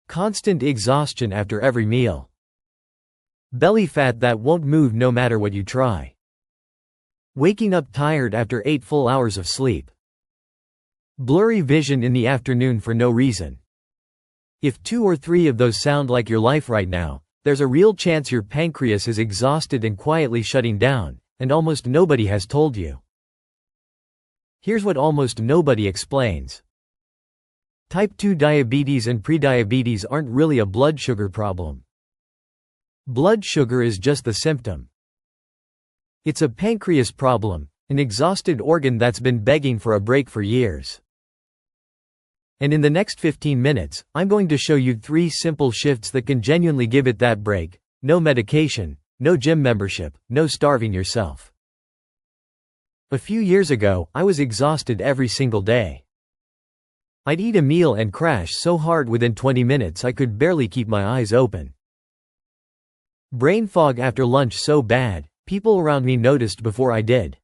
Constant exhaustion after every meal. Belly fat that won't move no matter what you try. Waking up tired after 8 full hours of sleep. Blurry vision in the afternoon for no reason. If 2 or 3 of those sound like your life right now, there's a real chance your pancreas is exhausted and quietly shutting down, and almost nobody has told you. Here's what almost nobody explains. Type 2 diabetes and prediabetes aren't really a blood sugar problem. Blood sugar is just the symptom. It's a pancreas problem, an exhausted organ that's been begging for a break for years. And in the next 15 minutes, I'm going to show you 3 simple shifts that can genuinely give it that break. No medication, no gym membership, no starving yourself. A few years ago, I was exhausted every single day. I'd eat a meal and crash so hard within 20 minutes I could barely keep my eyes open. Brain fog after lunch so bad, people around me noticed before I did.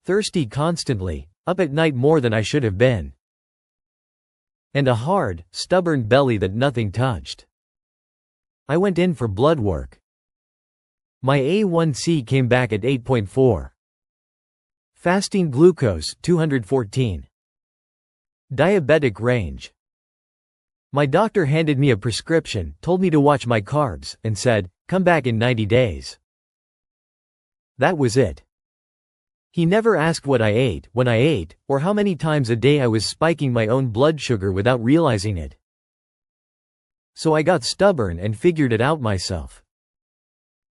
Thirsty constantly, up at night more than I should have been. And a hard, stubborn belly that nothing touched. I went in for blood work. My A1C came back at 8.4. Fasting glucose, 214. Diabetic range. My doctor handed me a prescription, told me to watch my carbs, and said, "Come back in 90 days." That was it. He never asked what I ate, when I ate, or how many times a day I was spiking my own blood sugar without realizing it. So I got stubborn and figured it out myself.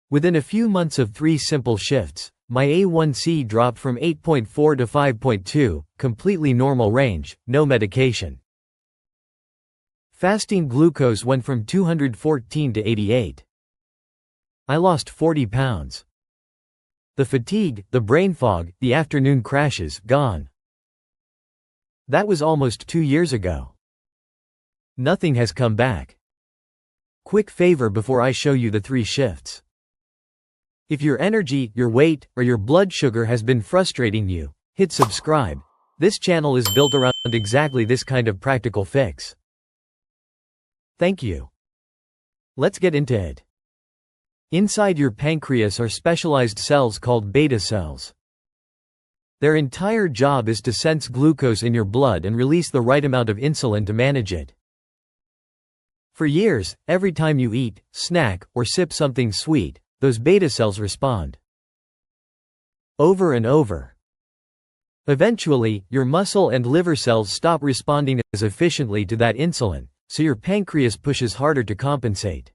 Within a few months of 3 simple shifts, my A1C dropped from 8.4 to 5.2, completely normal range, no medication. Fasting glucose went from 214 to 88. I lost 40 pounds. The fatigue, the brain fog, the afternoon crashes, gone. That was almost 2 years ago. Nothing has come back. Quick favor before I show you the 3 shifts. If your energy, your weight, or your blood sugar has been frustrating you, hit subscribe. This channel is built around exactly this kind of practical fix. Thank you. Let's get into it. Inside your pancreas are specialized cells called beta cells. Their entire job is to sense glucose in your blood and release the right amount of insulin to manage it. For years, every time you eat, snack, or sip something sweet, those beta cells respond. Over and over. Eventually, your muscle and liver cells stop responding as efficiently to that insulin, so your pancreas pushes harder to compensate.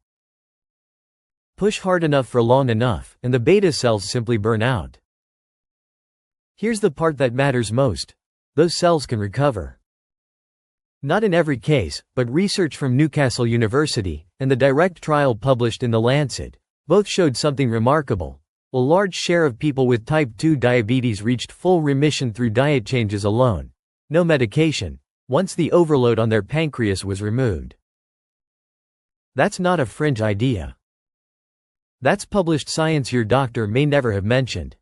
Push hard enough for long enough, and the beta cells simply burn out. Here's the part that matters most. Those cells can recover. Not in every case, but research from Newcastle University, and the direct trial published in The Lancet, both showed something remarkable. A large share of people with type 2 diabetes reached full remission through diet changes alone. No medication, once the overload on their pancreas was removed. That's not a fringe idea. That's published science your doctor may never have mentioned.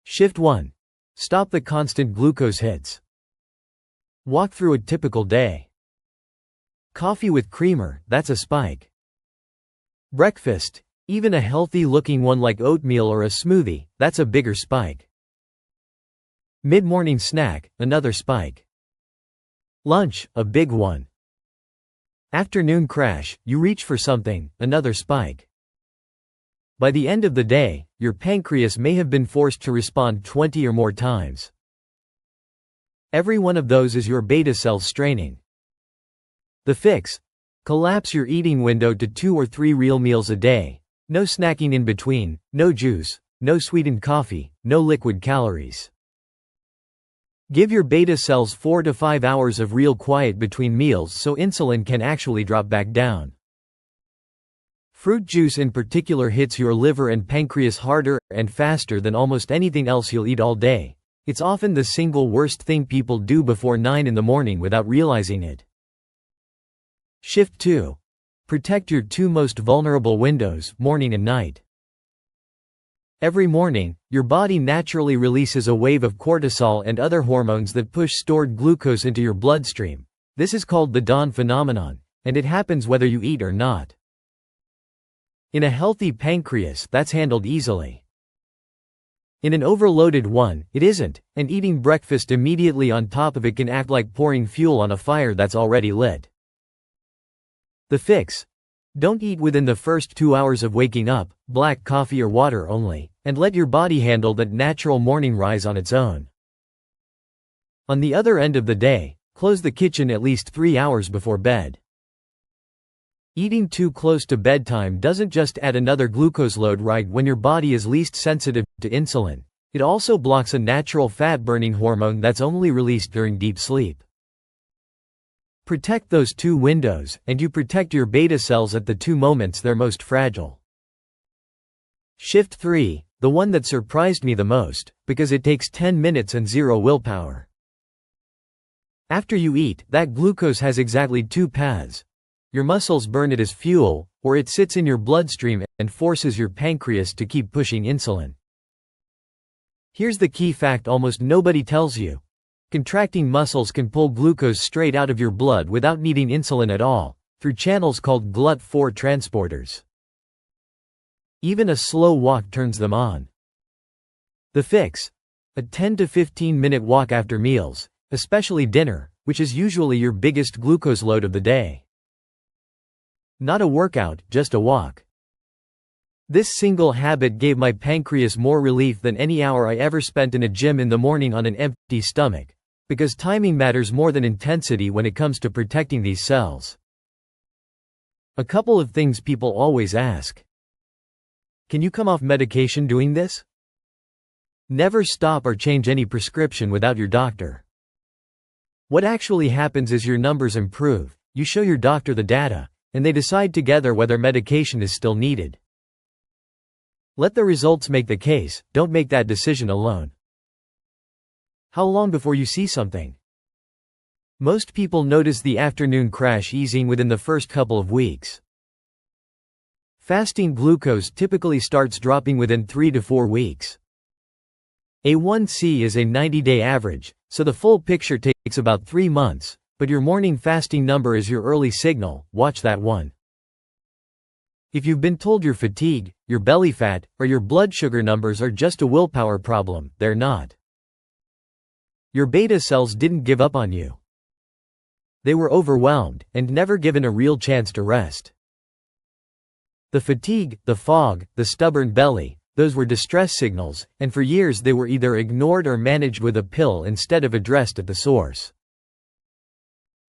Shift 1. Stop the constant glucose hits. Walk through a typical day. Coffee with creamer, that's a spike. Breakfast, even a healthy-looking one like oatmeal or a smoothie, that's a bigger spike. Mid-morning snack, another spike. Lunch, a big one. Afternoon crash, you reach for something, another spike. By the end of the day, your pancreas may have been forced to respond 20 or more times. Every one of those is your beta cells straining. The fix? Collapse your eating window to 2 or 3 real meals a day. No snacking in between, no juice, no sweetened coffee, no liquid calories. Give your beta cells 4 to 5 hours of real quiet between meals so insulin can actually drop back down. Fruit juice in particular hits your liver and pancreas harder and faster than almost anything else you'll eat all day. It's often the single worst thing people do before 9 in the morning without realizing it. Shift 2. Protect your 2 most vulnerable windows, morning and night. Every morning, your body naturally releases a wave of cortisol and other hormones that push stored glucose into your bloodstream, This is called the dawn phenomenon, and it happens whether you eat or not. In a healthy pancreas, that's handled easily. In an overloaded one, it isn't, and eating breakfast immediately on top of it can act like pouring fuel on a fire that's already lit. The fix: don't eat within the first 2 hours of waking up, black coffee or water only, and let your body handle that natural morning rise on its own. On the other end of the day, close the kitchen at least 3 hours before bed. Eating too close to bedtime doesn't just add another glucose load right when your body is least sensitive to insulin, it also blocks a natural fat-burning hormone that's only released during deep sleep. Protect those 2 windows, and you protect your beta cells at the 2 moments they're most fragile. Shift 3, the one that surprised me the most, because it takes 10 minutes and 0 willpower. After you eat, that glucose has exactly 2 paths. Your muscles burn it as fuel, or it sits in your bloodstream and forces your pancreas to keep pushing insulin. Here's the key fact almost nobody tells you. Contracting muscles can pull glucose straight out of your blood without needing insulin at all, through channels called GLUT4 transporters. Even a slow walk turns them on. The fix: a 10 to 15 minute walk after meals, especially dinner, which is usually your biggest glucose load of the day. Not a workout, just a walk. This single habit gave my pancreas more relief than any hour I ever spent in a gym in the morning on an empty stomach, because timing matters more than intensity when it comes to protecting these cells. A couple of things people always ask. Can you come off medication doing this? Never stop or change any prescription without your doctor. What actually happens is your numbers improve, you show your doctor the data, and they decide together whether medication is still needed. Let the results make the case, don't make that decision alone. How long before you see something? Most people notice the afternoon crash easing within the first couple of weeks. Fasting glucose typically starts dropping within 3 to 4 weeks. A1C is a 90-day average, so the full picture takes about 3 months, but your morning fasting number is your early signal, watch that one. If you've been told you're fatigued, your belly fat, or your blood sugar numbers are just a willpower problem, they're not. Your beta cells didn't give up on you. They were overwhelmed, and never given a real chance to rest. The fatigue, the fog, the stubborn belly, those were distress signals, and for years they were either ignored or managed with a pill instead of addressed at the source.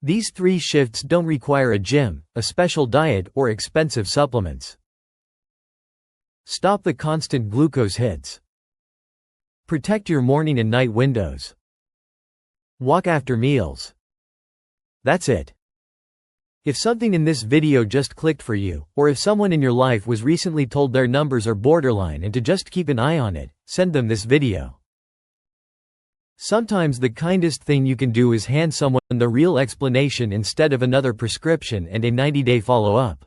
These 3 shifts don't require a gym, a special diet, or expensive supplements. Stop the constant glucose hits. Protect your morning and night windows. Walk after meals. That's it. If something in this video just clicked for you, or if someone in your life was recently told their numbers are borderline and to just keep an eye on it, send them this video. Sometimes the kindest thing you can do is hand someone the real explanation instead of another prescription and a 90-day follow-up.